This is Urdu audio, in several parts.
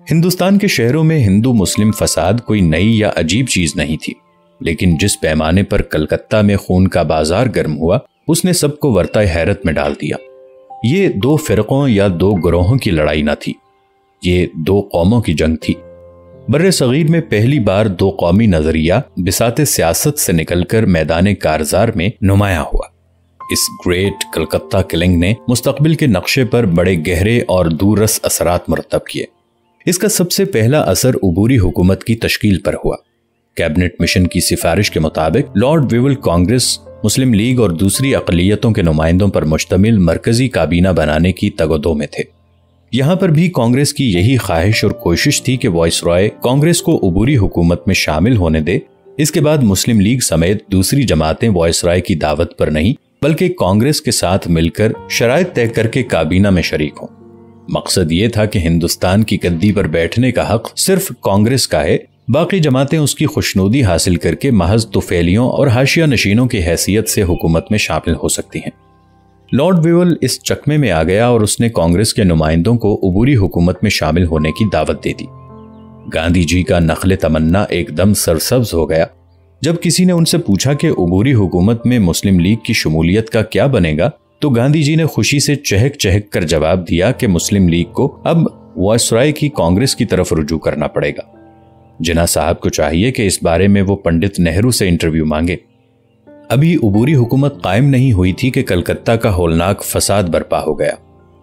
ہندوستان کے شہروں میں ہندو مسلم فساد کوئی نئی یا عجیب چیز نہیں تھی، لیکن جس پیمانے پر کلکتہ میں خون کا بازار گرم ہوا اس نے سب کو ورطہ حیرت میں ڈال دیا۔ یہ دو فرقوں یا دو گروہوں کی لڑائی نہ تھی، یہ دو قوموں کی جنگ تھی۔ بر صغیر میں پہلی بار دو قومی نظریہ بساط سیاست سے نکل کر میدان کارزار میں نمایاں ہوا۔ اس گریٹ کلکتہ کلنگ نے مستقبل کے نقشے پر بڑے گہرے اور دور رس اثرات مرتب کیے۔ اس کا سب سے پہلا اثر عبوری حکومت کی تشکیل پر ہوا۔ کیبنٹ مشن کی سفارش کے مطابق لارڈ ویول کانگریس، مسلم لیگ اور دوسری اقلیتوں کے نمائندوں پر مشتمل مرکزی کابینہ بنانے کی تگ و دو میں تھے۔ یہاں پر بھی کانگریس کی یہی خواہش اور کوشش تھی کہ وائس رائے کانگریس کو عبوری حکومت میں شامل ہونے دے۔ اس کے بعد مسلم لیگ سمیت دوسری جماعتیں وائس رائے کی دعوت پر نہیں بلکہ کانگریس کے ساتھ مل کر شرائط طے کر کے کابینہ میں شریک ہوں۔ مقصد یہ تھا کہ ہندوستان کی گدی پر بیٹھنے کا حق صرف کانگریس کا ہے، باقی جماعتیں اس کی خوشنودی حاصل کر کے محض طفیلیوں اور حاشیہ نشینوں کی حیثیت سے حکومت میں شامل ہو سکتی ہیں۔ لارڈ ویول اس چکمے میں آ گیا اور اس نے کانگریس کے نمائندوں کو عبوری حکومت میں شامل ہونے کی دعوت دے دی۔ گاندھی جی کا نخل تمنا ایک دم سرسبز ہو گیا۔ جب کسی نے ان سے پوچھا کہ عبوری حکومت میں مسلم لیگ کی شمولیت کا کیا بنے گا تو گاندھی جی نے خوشی سے چہک چہک کر جواب دیا کہ مسلم لیگ کو اب وائسرائے کی کانگریس کی طرف رجوع کرنا پڑے گا۔ جناح صاحب کو چاہیے کہ اس بارے میں وہ پنڈت نہرو سے انٹرویو مانگے۔ ابھی عبوری حکومت قائم نہیں ہوئی تھی کہ کلکتہ کا ہولناک فساد برپا ہو گیا۔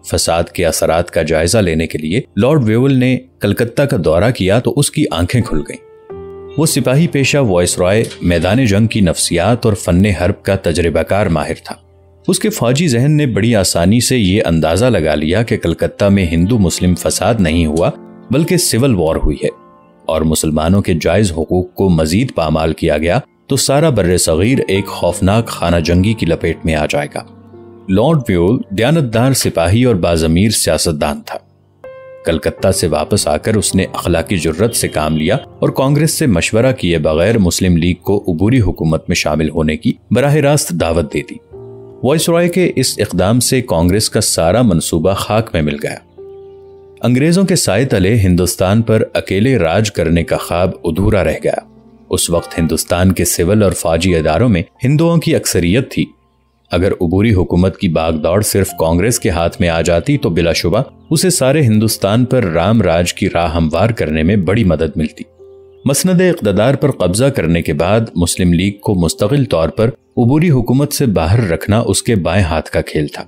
فساد کے اثرات کا جائزہ لینے کے لیے لارڈ ویول نے کلکتہ کا دورہ کیا تو اس کی آنکھیں کھل گئیں۔ وہ سپاہی پیشہ وائس رائے میدان جنگ کی نفسیات اور فن حرب کا تجربہ کار ماہر تھا۔ اس کے فوجی ذہن نے بڑی آسانی سے یہ اندازہ لگا لیا کہ کلکتہ میں ہندو مسلم فساد نہیں ہوا بلکہ سول وار ہوئی ہے، اور مسلمانوں کے جائز حقوق کو مزید پامال کیا گیا تو سارا بر صغیر ایک خوفناک خانہ جنگی کی لپیٹ میں آ جائے گا۔ لارڈ ویول دیانتدار سپاہی اور باضمیر سیاستدان تھا۔ کلکتہ سے واپس آ کر اس نے اخلاقی جرت سے کام لیا اور کانگریس سے مشورہ کیے بغیر مسلم لیگ کو عبوری حکومت میں شامل ہونے کی براہ راست دعوت دے دی۔ وائس رائے کے اس اقدام سے کانگریس کا سارا منصوبہ خاک میں مل گیا۔ انگریزوں کے سائے تلے ہندوستان پر اکیلے راج کرنے کا خواب ادھورا رہ گیا۔ اس وقت ہندوستان کے سول اور فوجی اداروں میں ہندوؤں کی اکثریت تھی۔ اگر عبوری حکومت کی باغ دوڑ صرف کانگریس کے ہاتھ میں آ جاتی تو بلا شبہ اسے سارے ہندوستان پر رام راج کی راہ ہموار کرنے میں بڑی مدد ملتی۔ مسند اقتدار پر قبضہ کرنے کے بعد مسلم لیگ کو مستقل طور پر عبوری حکومت سے باہر رکھنا اس کے بائیں ہاتھ کا کھیل تھا۔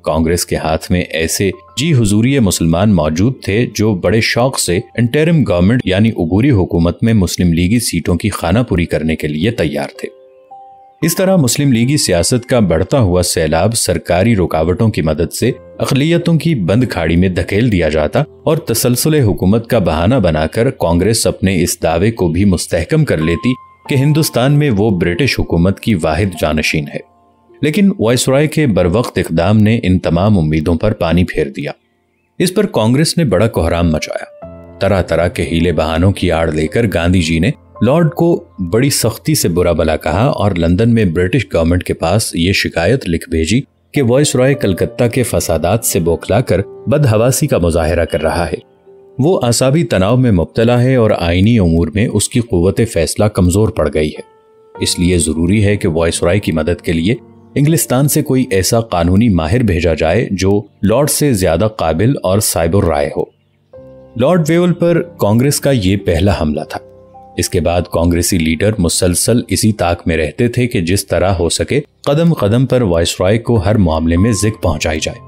کانگریس کے ہاتھ میں ایسے جی حضوری مسلمان موجود تھے جو بڑے شوق سے انٹرم گورنمنٹ یعنی عبوری حکومت میں مسلم لیگی سیٹوں کی خانہ پوری کرنے کے لیے تیار تھے۔ اس طرح مسلم لیگی سیاست کا بڑھتا ہوا سیلاب سرکاری رکاوٹوں کی مدد سے اقلیتوں کی بند کھاڑی میں دھکیل دیا جاتا اور تسلسل حکومت کا بہانہ بنا کر کانگریس اپنے اس دعوے کو بھی مستحکم کر لیتی کہ ہندوستان میں وہ برٹش حکومت کی واحد جانشین ہے۔ لیکن وائس رائے کے بروقت اقدام نے ان تمام امیدوں پر پانی پھیر دیا۔ اس پر کانگریس نے بڑا کوہرام مچایا۔ طرح طرح کے ہیلے بہانوں کی آڑ لے کر گاندھی جی نے لارڈ کو بڑی سختی سے برا بلا کہا اور لندن میں برٹش گورنمنٹ کے پاس یہ شکایت لکھ بھیجی کہ وائس رائے کلکتہ کے فسادات سے بوکھلا کر بدحواسی کا مظاہرہ کر رہا ہے۔ وہ اعصابی تناؤ میں مبتلا ہے اور آئینی امور میں اس کی قوت فیصلہ کمزور پڑ گئی ہے۔ اس لیے ضروری ہے کہ وائس رائے کی مدد کے لیے انگلستان سے کوئی ایسا قانونی ماہر بھیجا جائے جو لارڈ سے زیادہ قابل اور صائب الرائے ہو۔ لارڈ ویول پر کانگریس کا یہ پہلا حملہ تھا۔ اس کے بعد کانگریسی لیڈر مسلسل اسی طاق میں رہتے تھے کہ جس طرح ہو سکے قدم قدم پر وائس رائے کو ہر معاملے میں ذکر پہنچائی جائے۔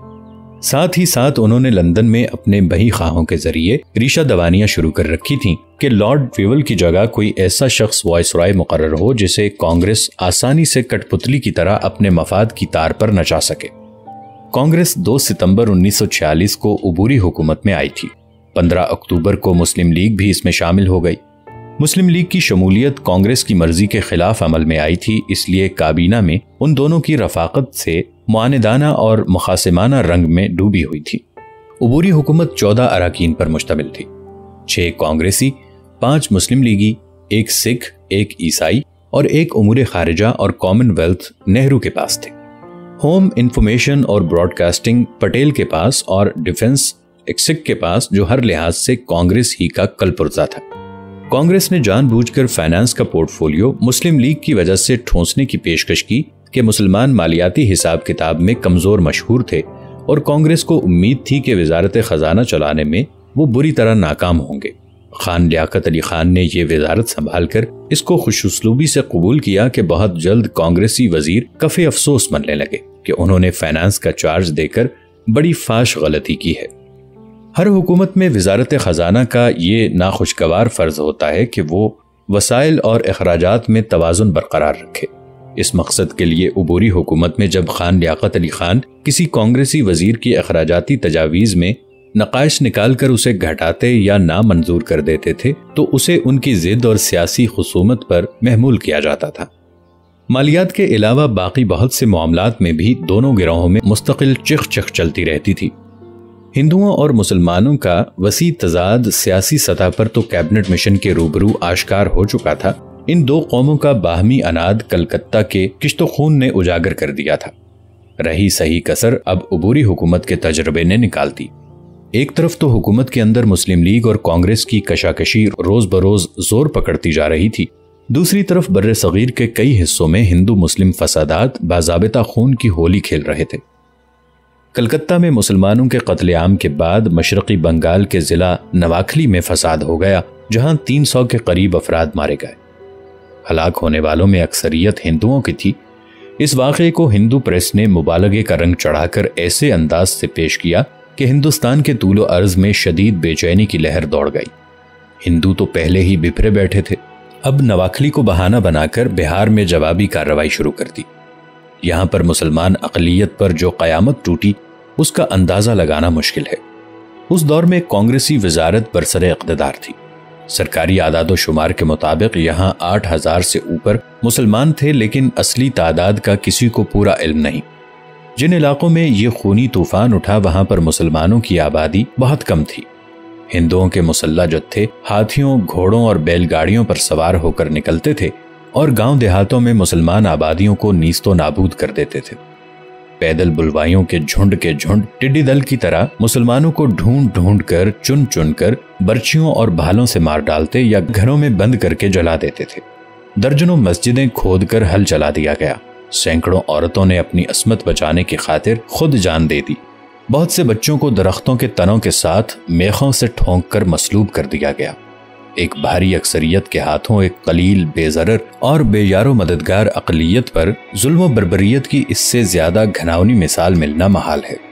ساتھ ہی ساتھ انہوں نے لندن میں اپنے بہی خواہوں کے ذریعے ریشہ دوانیاں شروع کر رکھی تھیں کہ لارڈ ویول کی جگہ کوئی ایسا شخص وائس رائے مقرر ہو جسے کانگریس آسانی سے کٹ پتلی کی طرح اپنے مفاد کی تار پر نچا سکے۔ کانگریس 2 ستمبر 1946 کو عبوری حکومت میں آئی تھی۔ 15 اکتوبر کو مسلم لیگ بھی اس میں شامل ہو گئی۔ مسلم لیگ کی شمولیت کانگریس کی مرضی کے خلاف عمل میں آئی تھی، اس لیے کابینہ میں ان دونوں کی رفاقت سے معاندانہ اور مخاصمانہ رنگ میں ڈوبی ہوئی تھی۔ عبوری حکومت 14 اراکین پر مشتمل تھی، 6 کانگریسی، 5 مسلم لیگی، 1 سکھ، 1 عیسائی اور 1 امور خارجہ اور کامن ویلتھ نہرو کے پاس تھے۔ ہوم انفارمیشن اور براڈ کاسٹنگ پٹیل کے پاس اور ڈیفنس ایک سکھ کے پاس جو ہر لحاظ سے کانگریس ہی کا کل پرزا تھا۔ کانگریس نے جان بوجھ کر فائنانس کا پورٹ فولیو مسلم لیگ کی وجہ سے ٹھونسنے کی پیشکش کی کہ مسلمان مالیاتی حساب کتاب میں کمزور مشہور تھے اور کانگریس کو امید تھی کہ وزارت خزانہ چلانے میں وہ بری طرح ناکام ہوں گے۔ خان لیاقت علی خان نے یہ وزارت سنبھال کر اس کو خوش اسلوبی سے قبول کیا کہ بہت جلد کانگریسی وزیر کف افسوس بننے لگے کہ انہوں نے فائنانس کا چارج دے کر بڑی فاش غلطی کی ہے۔ ہر حکومت میں وزارت خزانہ کا یہ ناخوشگوار فرض ہوتا ہے کہ وہ وسائل اور اخراجات میں توازن برقرار رکھے۔ اس مقصد کے لیے عبوری حکومت میں جب خان لیاقت علی خان کسی کانگریسی وزیر کی اخراجاتی تجاویز میں نقائص نکال کر اسے گھٹاتے یا نامنظور کر دیتے تھے تو اسے ان کی ضد اور سیاسی خصومت پر محمول کیا جاتا تھا۔ مالیات کے علاوہ باقی بہت سے معاملات میں بھی دونوں گروہوں میں مستقل چخ چخ چلتی رہتی تھی۔ ہندوؤں اور مسلمانوں کا وسیع تضاد سیاسی سطح پر تو کیبنٹ مشن کے روبرو آشکار ہو چکا تھا، ان دو قوموں کا باہمی اناد کلکتہ کے کشت و خون نے اجاگر کر دیا تھا۔ رہی صحیح کسر اب عبوری حکومت کے تجربے نے نکالتی۔ ایک طرف تو حکومت کے اندر مسلم لیگ اور کانگریس کی کشاکشی روز بروز زور پکڑتی جا رہی تھی، دوسری طرف بر صغیر کے کئی حصوں میں ہندو مسلم فسادات باضابطہ خون کی ہولی کھیل رہے تھے۔ کلکتہ میں مسلمانوں کے قتل عام کے بعد مشرقی بنگال کے ضلع نواکھلی میں فساد ہو گیا، جہاں 300 کے قریب افراد مارے گئے۔ ہلاک ہونے والوں میں اکثریت ہندوؤں کی تھی۔ اس واقعے کو ہندو پریس نے مبالغے کا رنگ چڑھا کر ایسے انداز سے پیش کیا کہ ہندوستان کے طول و عرض میں شدید بے چینی کی لہر دوڑ گئی۔ ہندو تو پہلے ہی بپھرے بیٹھے تھے، اب نواکھلی کو بہانہ بنا کر بہار میں جوابی کارروائی شروع کر دی۔ یہاں پر مسلمان اقلیت پر جو قیامت ٹوٹی اس کا اندازہ لگانا مشکل ہے۔ اس دور میں کانگریسی وزارت برسر اقتدار تھی۔ سرکاری اعداد و شمار کے مطابق یہاں 8,000 سے اوپر مسلمان تھے، لیکن اصلی تعداد کا کسی کو پورا علم نہیں۔ جن علاقوں میں یہ خونی طوفان اٹھا وہاں پر مسلمانوں کی آبادی بہت کم تھی۔ ہندوؤں کے مسلح جتھے ہاتھیوں، گھوڑوں اور بیل گاڑیوں پر سوار ہو کر نکلتے تھے اور گاؤں دیہاتوں میں مسلمان آبادیوں کو نیست و نابود کر دیتے تھے۔ پیدل بلوائیوں کے جھنڈ ٹڈی دل کی طرح مسلمانوں کو ڈھونڈ ڈھونڈ کر چن چن کر برچھیوں اور بھالوں سے مار ڈالتے یا گھروں میں بند کر کے جلا دیتے تھے۔ درجنوں مسجدیں کھود کر حل چلا دیا گیا۔ سینکڑوں عورتوں نے اپنی عصمت بچانے کی خاطر خود جان دے دی۔ بہت سے بچوں کو درختوں کے تنوں کے ساتھ میخوں سے ٹھونک کر مصلوب کر دیا گیا۔ ایک بھاری اکثریت کے ہاتھوں ایک قلیل بے ضرر اور بے یار و مددگار اقلیت پر ظلم و بربریت کی اس سے زیادہ گھناؤنی مثال ملنا محال ہے۔